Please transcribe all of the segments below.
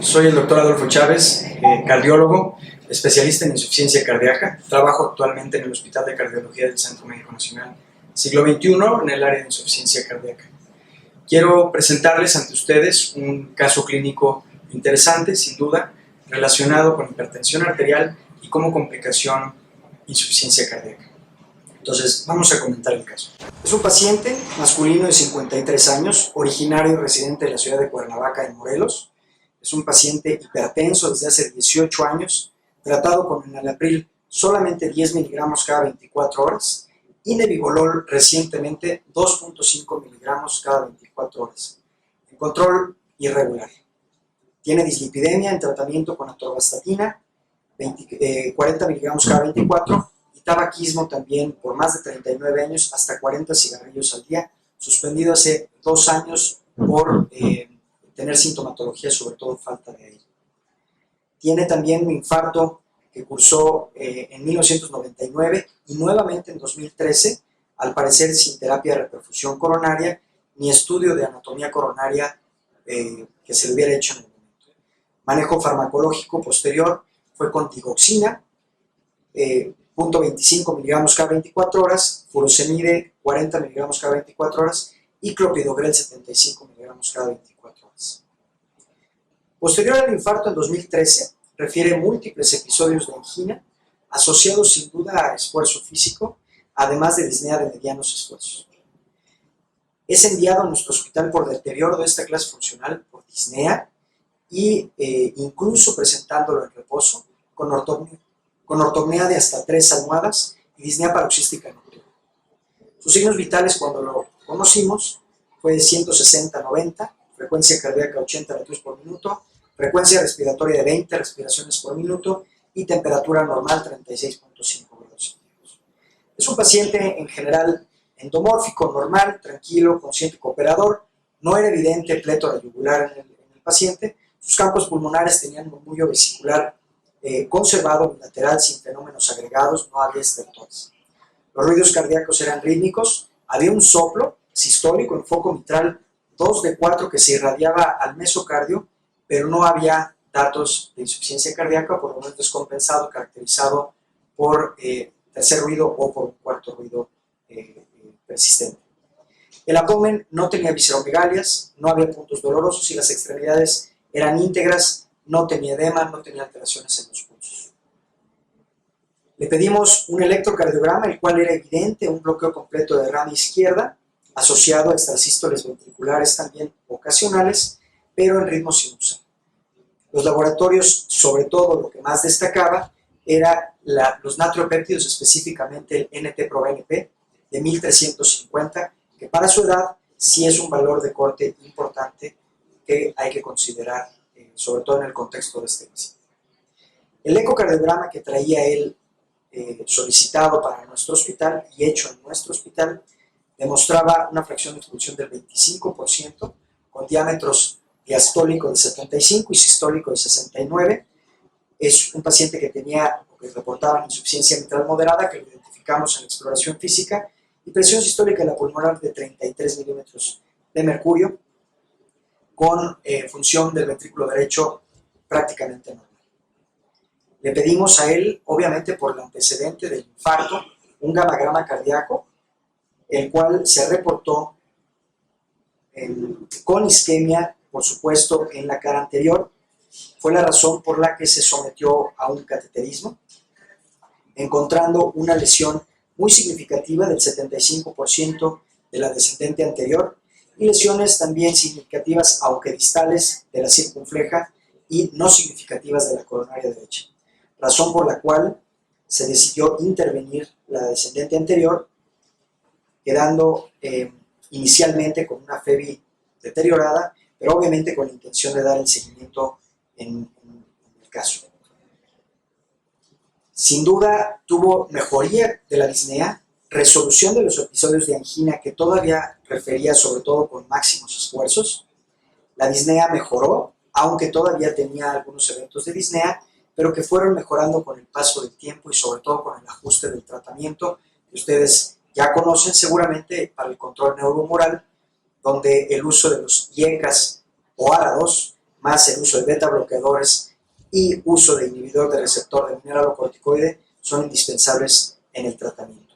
Soy el doctor Adolfo Chávez, cardiólogo, especialista en insuficiencia cardíaca. Trabajo actualmente en el Hospital de Cardiología del Centro Médico Nacional Siglo XXI en el área de insuficiencia cardíaca. Quiero presentarles ante ustedes un caso clínico interesante, sin duda, relacionado con hipertensión arterial y como complicación insuficiencia cardíaca. Entonces, vamos a comentar el caso. Es un paciente masculino de 53 años, originario y residente de la ciudad de Cuernavaca, en Morelos. Es un paciente hipertenso desde hace 18 años, tratado con enalapril solamente 10 miligramos cada 24 horas y nebivolol recientemente 2.5 miligramos cada 24 horas. En control irregular. Tiene dislipidemia en tratamiento con atorvastatina, 40 miligramos cada 24, y tabaquismo también por más de 39 años, hasta 40 cigarrillos al día, suspendido hace 2 años por tener sintomatología, sobre todo falta de aire. Tiene también un infarto que cursó en 1999 y nuevamente en 2013, al parecer sin terapia de reperfusión coronaria ni estudio de anatomía coronaria que se le hubiera hecho en el momento. Manejo farmacológico posterior fue con digoxina, 0.25 miligramos cada 24 horas, furosemide 40 miligramos cada 24 horas y clopidogrel 75 miligramos cada 24 horas. Posterior al infarto en 2013, refiere múltiples episodios de angina asociados sin duda a esfuerzo físico, además de disnea de medianos esfuerzos. Es enviado a nuestro hospital por deterioro de esta clase funcional por disnea y incluso presentándolo en reposo con ortopnea de hasta 3 almohadas y disnea paroxística nocturna. Sus signos vitales cuando lo conocimos fue de 160-90, frecuencia cardíaca 80 latidos por minuto, frecuencia respiratoria de 20 respiraciones por minuto y temperatura normal 36.5 grados. Es un paciente en general endomórfico, normal, tranquilo, consciente y cooperador. No era evidente plétora yugular en el paciente. Sus campos pulmonares tenían murmullo vesicular conservado bilateral sin fenómenos agregados, no había estertores. Los ruidos cardíacos eran rítmicos, había un soplo sistólico en foco mitral 2 de 4 que se irradiaba al mesocardio, pero no había datos de insuficiencia cardíaca, por lo menos descompensado, caracterizado por tercer ruido o por un cuarto ruido persistente. El abdomen no tenía visceromegalias, no había puntos dolorosos y las extremidades eran íntegras, no tenía edema, no tenía alteraciones en los pulsos. Le pedimos un electrocardiograma, el cual era evidente un bloqueo completo de rama izquierda, asociado a extrasístoles ventriculares también ocasionales, pero en ritmo sinusal. Los laboratorios, sobre todo, lo que más destacaba era los natriopéptidos, específicamente el NT-proBNP de 1350, que para su edad sí es un valor de corte importante que hay que considerar, sobre todo en el contexto de este paciente. El ecocardiograma que traía él solicitado para nuestro hospital y hecho en nuestro hospital demostraba una fracción de expulsión del 25%, con diámetros diastólico de 75 y sistólico de 69. Es un paciente que tenía o que reportaba insuficiencia mitral moderada, que lo identificamos en la exploración física, y presión sistólica de la pulmonar de 33 milímetros de mercurio, con función del ventrículo derecho prácticamente normal. Le pedimos a él, obviamente por el antecedente del infarto, un gammagrama cardíaco, el cual se reportó con isquemia, por supuesto, en la cara anterior. Fue la razón por la que se sometió a un cateterismo, encontrando una lesión muy significativa del 75% de la descendente anterior y lesiones también significativas, aunque distales, de la circunfleja y no significativas de la coronaria derecha. Razón por la cual se decidió intervenir la descendente anterior, quedando inicialmente con una FEBI deteriorada, pero obviamente con la intención de dar el seguimiento en el caso. Sin duda tuvo mejoría de la disnea, resolución de los episodios de angina que todavía refería sobre todo con máximos esfuerzos. La disnea mejoró, aunque todavía tenía algunos eventos de disnea, pero que fueron mejorando con el paso del tiempo y sobre todo con el ajuste del tratamiento que ustedes ya conocen seguramente para el control neurohumoral, donde el uso de los IECAS o ARA2 más el uso de beta bloqueadores y uso de inhibidor de receptor de mineralocorticoide son indispensables en el tratamiento.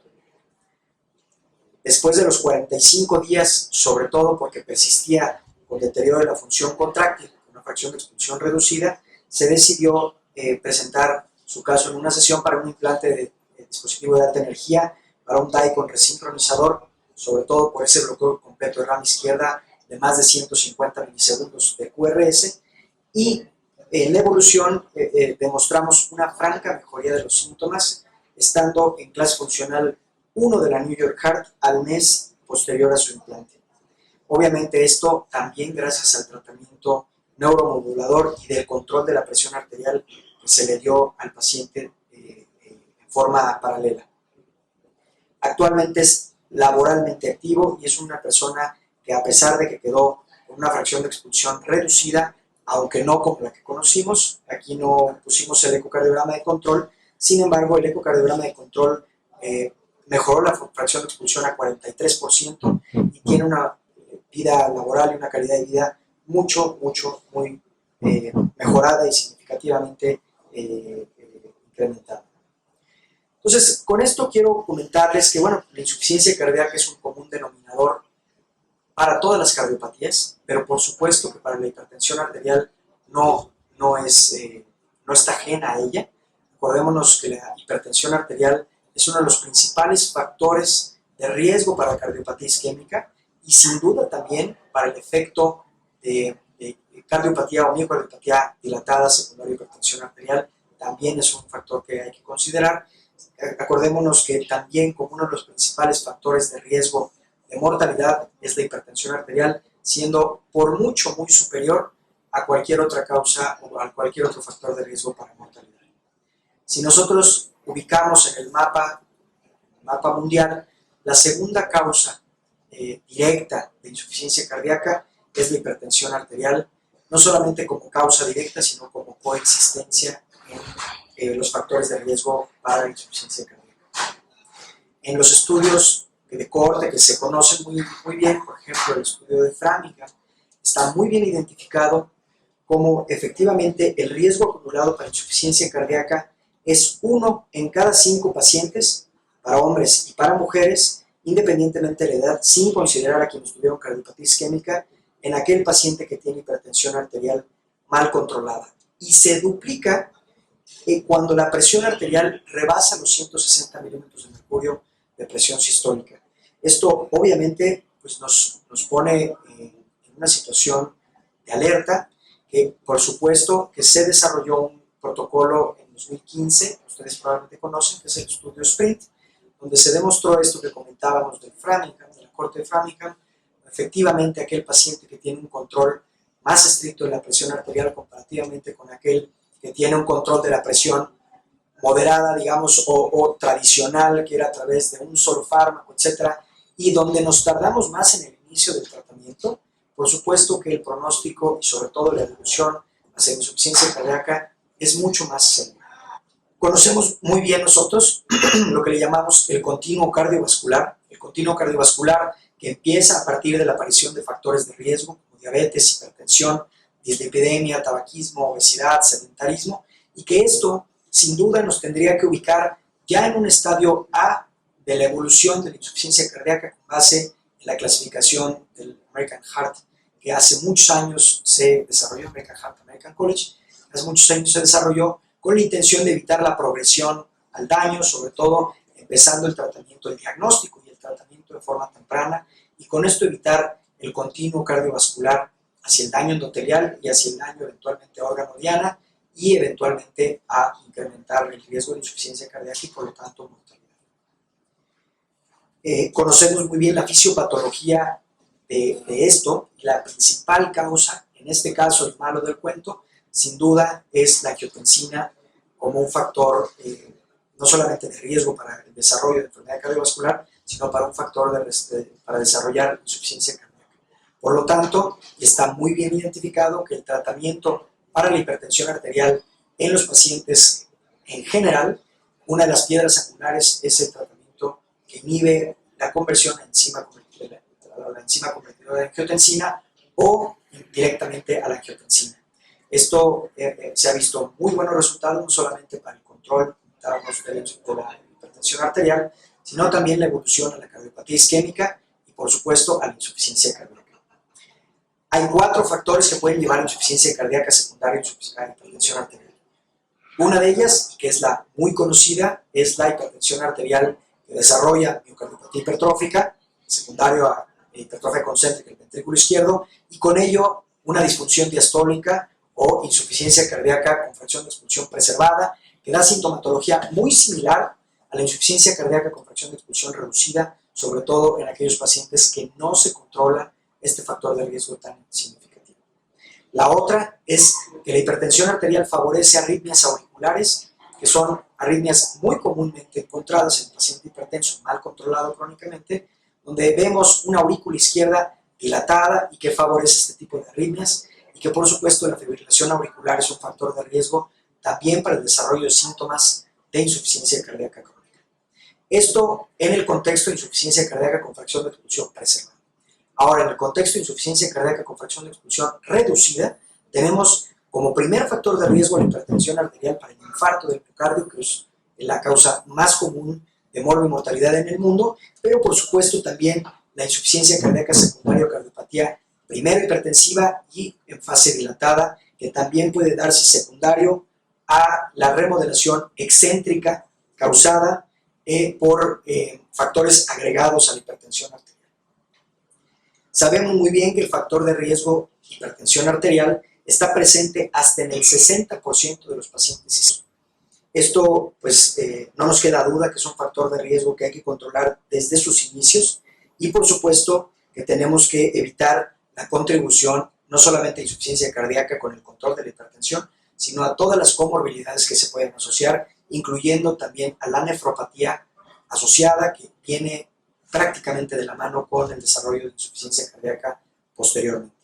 Después de los 45 días, sobre todo porque persistía con deterioro de la función contráctil, una fracción de expulsión reducida, se decidió presentar su caso en una sesión para un implante de dispositivo de alta energía, para un DAI con resincronizador, sobre todo por ese bloqueo completo de rama izquierda de más de 150 milisegundos de QRS, y en la evolución demostramos una franca mejoría de los síntomas, estando en clase funcional 1 de la New York Heart al mes posterior a su implante. Obviamente esto también gracias al tratamiento neuromodulador y del control de la presión arterial que se le dio al paciente en forma paralela. Actualmente es laboralmente activo y es una persona que, a pesar de que quedó con una fracción de expulsión reducida, aunque no como la que conocimos, aquí no pusimos el ecocardiograma de control, sin embargo el ecocardiograma de control mejoró la fracción de expulsión a 43% y tiene una vida laboral y una calidad de vida muy mejorada y significativamente incrementada. Entonces, con esto quiero comentarles que, bueno, la insuficiencia cardíaca es un común denominador para todas las cardiopatías, pero por supuesto que para la hipertensión arterial no está ajena a ella. Acordémonos que la hipertensión arterial es uno de los principales factores de riesgo para la cardiopatía isquémica y sin duda también para el efecto de cardiopatía o miocardiopatía dilatada secundaria a hipertensión arterial, también es un factor que hay que considerar. Acordémonos que también como uno de los principales factores de riesgo de mortalidad es la hipertensión arterial, siendo por mucho muy superior a cualquier otra causa o a cualquier otro factor de riesgo para mortalidad. Si nosotros ubicamos en el mapa mundial, la segunda causa directa de insuficiencia cardíaca es la hipertensión arterial, no solamente como causa directa, sino como coexistencia en los factores de riesgo para la insuficiencia cardíaca. En los estudios de cohorte que se conocen muy bien, por ejemplo el estudio de Framingham, está muy bien identificado como efectivamente el riesgo acumulado para insuficiencia cardíaca es 1 en cada 5 pacientes, para hombres y para mujeres, independientemente de la edad, sin considerar a quienes tuvieron cardiopatía isquémica, en aquel paciente que tiene hipertensión arterial mal controlada. Y se duplica cuando la presión arterial rebasa los 160 milímetros de mercurio de presión sistólica. Esto obviamente pues, nos pone en una situación de alerta, que por supuesto que se desarrolló un protocolo en 2015, ustedes probablemente conocen, que es el estudio SPRINT, donde se demostró esto que comentábamos del Framingham, de la corte de Framingham. Efectivamente, aquel paciente que tiene un control más estricto de la presión arterial comparativamente con aquel que tiene un control de la presión moderada, digamos, o tradicional, que era a través de un solo fármaco, etcétera, y donde nos tardamos más en el inicio del tratamiento, por supuesto que el pronóstico y sobre todo la evolución hacia la insuficiencia cardíaca es mucho más seguro. Conocemos muy bien nosotros lo que le llamamos el continuo cardiovascular que empieza a partir de la aparición de factores de riesgo como diabetes, hipertensión, dislipidemia, tabaquismo, obesidad, sedentarismo, y que esto sin duda nos tendría que ubicar ya en un estadio A de la evolución de la insuficiencia cardíaca con base en la clasificación del American Heart, que hace muchos años se desarrolló, American Heart American College, hace muchos años se desarrolló con la intención de evitar la progresión al daño, sobre todo empezando el tratamiento, el diagnóstico y el tratamiento de forma temprana, y con esto evitar el continuo cardiovascular hacia el daño endotelial y hacia el daño eventualmente a órgano diana y eventualmente a incrementar el riesgo de insuficiencia cardíaca y por lo tanto mortalidad. Conocemos muy bien la fisiopatología de esto y la principal causa, en este caso el malo del cuento, sin duda es la angiotensina como un factor no solamente de riesgo para el desarrollo de enfermedad cardiovascular, sino para un factor para desarrollar insuficiencia cardíaca. Por lo tanto, está muy bien identificado que el tratamiento para la hipertensión arterial en los pacientes en general, una de las piedras angulares es el tratamiento que inhibe la conversión a la enzima convertidora de angiotensina o directamente a la angiotensina. Esto se ha visto muy buenos resultados, no solamente para el control de la hipertensión arterial, sino también la evolución a la cardiopatía isquémica y, por supuesto, a la insuficiencia cardíaca. Hay 4 factores que pueden llevar a insuficiencia cardíaca secundaria a hipertensión arterial. Una de ellas, que es la muy conocida, es la hipertensión arterial que desarrolla miocardiopatía hipertrófica, secundario a hipertrofia concéntrica del ventrículo izquierdo, y con ello una disfunción diastólica o insuficiencia cardíaca con fracción de expulsión preservada, que da sintomatología muy similar a la insuficiencia cardíaca con fracción de expulsión reducida, sobre todo en aquellos pacientes que no se controla este factor de riesgo tan significativo. La otra es que la hipertensión arterial favorece arritmias auriculares, que son arritmias muy comúnmente encontradas en el paciente hipertenso mal controlado crónicamente, donde vemos una aurícula izquierda dilatada y que favorece este tipo de arritmias, y que por supuesto la fibrilación auricular es un factor de riesgo también para el desarrollo de síntomas de insuficiencia cardíaca crónica. Esto en el contexto de insuficiencia cardíaca con fracción de expulsión preservada. Ahora, en el contexto de insuficiencia cardíaca con fracción de expulsión reducida, tenemos como primer factor de riesgo la hipertensión arterial para el infarto del miocardio, que es la causa más común de morbi-mortalidad en el mundo, pero por supuesto también la insuficiencia cardíaca secundaria o cardiopatía primero hipertensiva y en fase dilatada, que también puede darse secundario a la remodelación excéntrica causada por factores agregados a la hipertensión arterial. Sabemos muy bien que el factor de riesgo de hipertensión arterial está presente hasta en el 60% de los pacientes. Esto, pues, no nos queda duda que es un factor de riesgo que hay que controlar desde sus inicios y, por supuesto, que tenemos que evitar la contribución no solamente a insuficiencia cardíaca con el control de la hipertensión, sino a todas las comorbilidades que se pueden asociar, incluyendo también a la nefropatía asociada que viene prácticamente de la mano con el desarrollo de insuficiencia cardíaca posteriormente.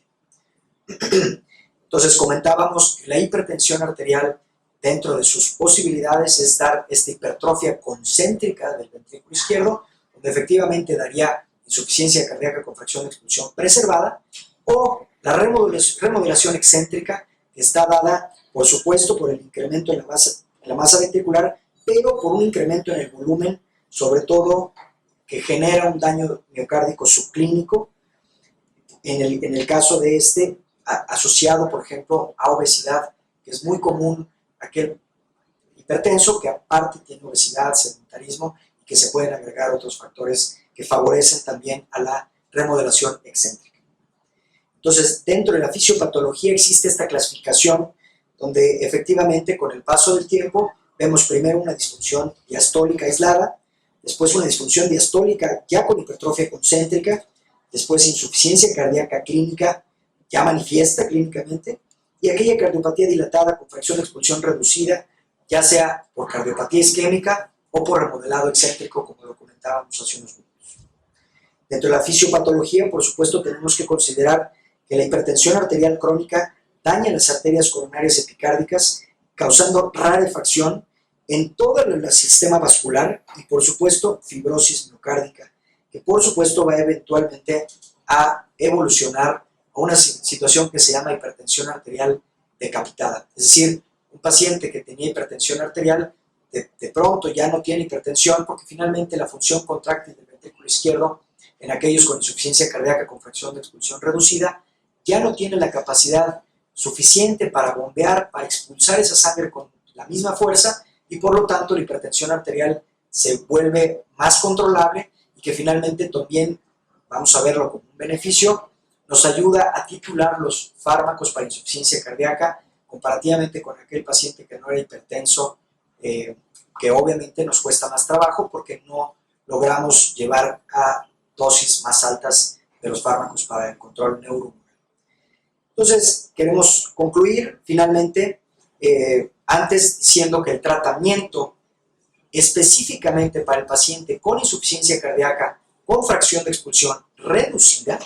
Entonces comentábamos que la hipertensión arterial dentro de sus posibilidades es dar esta hipertrofia concéntrica del ventrículo izquierdo, donde efectivamente daría insuficiencia cardíaca con fracción de expulsión preservada, o la remodelación excéntrica, que está dada, por supuesto, por el incremento en la masa ventricular, pero por un incremento en el volumen, sobre todo que genera un daño miocárdico subclínico, en el caso de asociado, por ejemplo, a obesidad, que es muy común aquel hipertenso que aparte tiene obesidad, sedentarismo, y que se pueden agregar otros factores que favorecen también a la remodelación excéntrica. Entonces, dentro de la fisiopatología existe esta clasificación donde efectivamente con el paso del tiempo vemos primero una disfunción diastólica aislada, después una disfunción diastólica ya con hipertrofia concéntrica, después insuficiencia cardíaca clínica ya manifiesta clínicamente, y aquella cardiopatía dilatada con fracción de expulsión reducida, ya sea por cardiopatía isquémica o por remodelado excéntrico, como lo comentábamos hace unos minutos. Dentro de la fisiopatología, por supuesto, tenemos que considerar que la hipertensión arterial crónica daña las arterias coronarias epicárdicas, causando rarefacción en todo el sistema vascular y, por supuesto, fibrosis miocárdica, que por supuesto va eventualmente a evolucionar a una situación que se llama hipertensión arterial decapitada. Es decir, un paciente que tenía hipertensión arterial de pronto ya no tiene hipertensión porque finalmente la función contráctil del ventrículo izquierdo en aquellos con insuficiencia cardíaca con fracción de expulsión reducida ya no tiene la capacidad suficiente para bombear, para expulsar esa sangre con la misma fuerza, y por lo tanto la hipertensión arterial se vuelve más controlable y que finalmente también, vamos a verlo como un beneficio, nos ayuda a titular los fármacos para insuficiencia cardíaca comparativamente con aquel paciente que no era hipertenso, que obviamente nos cuesta más trabajo porque no logramos llevar a dosis más altas de los fármacos para el control neurohormonal. Entonces, queremos concluir finalmente, antes diciendo que el tratamiento específicamente para el paciente con insuficiencia cardíaca con fracción de expulsión reducida,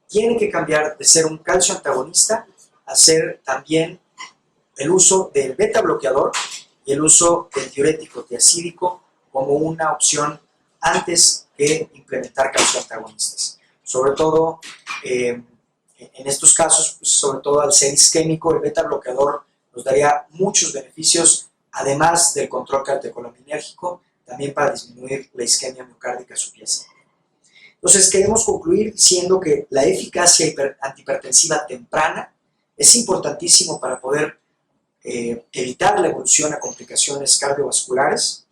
tiene que cambiar de ser un calcio antagonista a ser también el uso del beta bloqueador y el uso del diurético tiacídico como una opción antes que implementar calcio antagonistas. Sobre todo En estos casos, pues, sobre todo al ser isquémico, el beta bloqueador nos daría muchos beneficios, además del control catecolinérgico, también para disminuir la isquemia miocárdica subyacente. Entonces, queremos concluir diciendo que la eficacia antihipertensiva temprana es importantísimo para poder evitar la evolución a complicaciones cardiovasculares.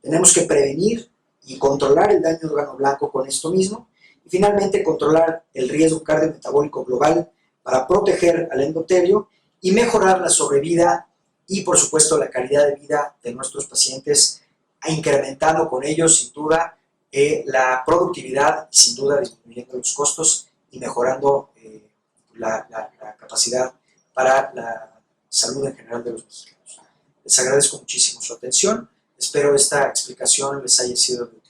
Tenemos que prevenir y controlar el daño de órgano blanco con esto mismo. Y finalmente, controlar el riesgo cardiometabólico global para proteger al endotelio y mejorar la sobrevida y, por supuesto, la calidad de vida de nuestros pacientes, incrementando con ellos, sin duda, la productividad y, sin duda, disminuyendo los costos y mejorando la capacidad para la salud en general de los mexicanos. Les agradezco muchísimo su atención. Espero esta explicación les haya sido de utilidad.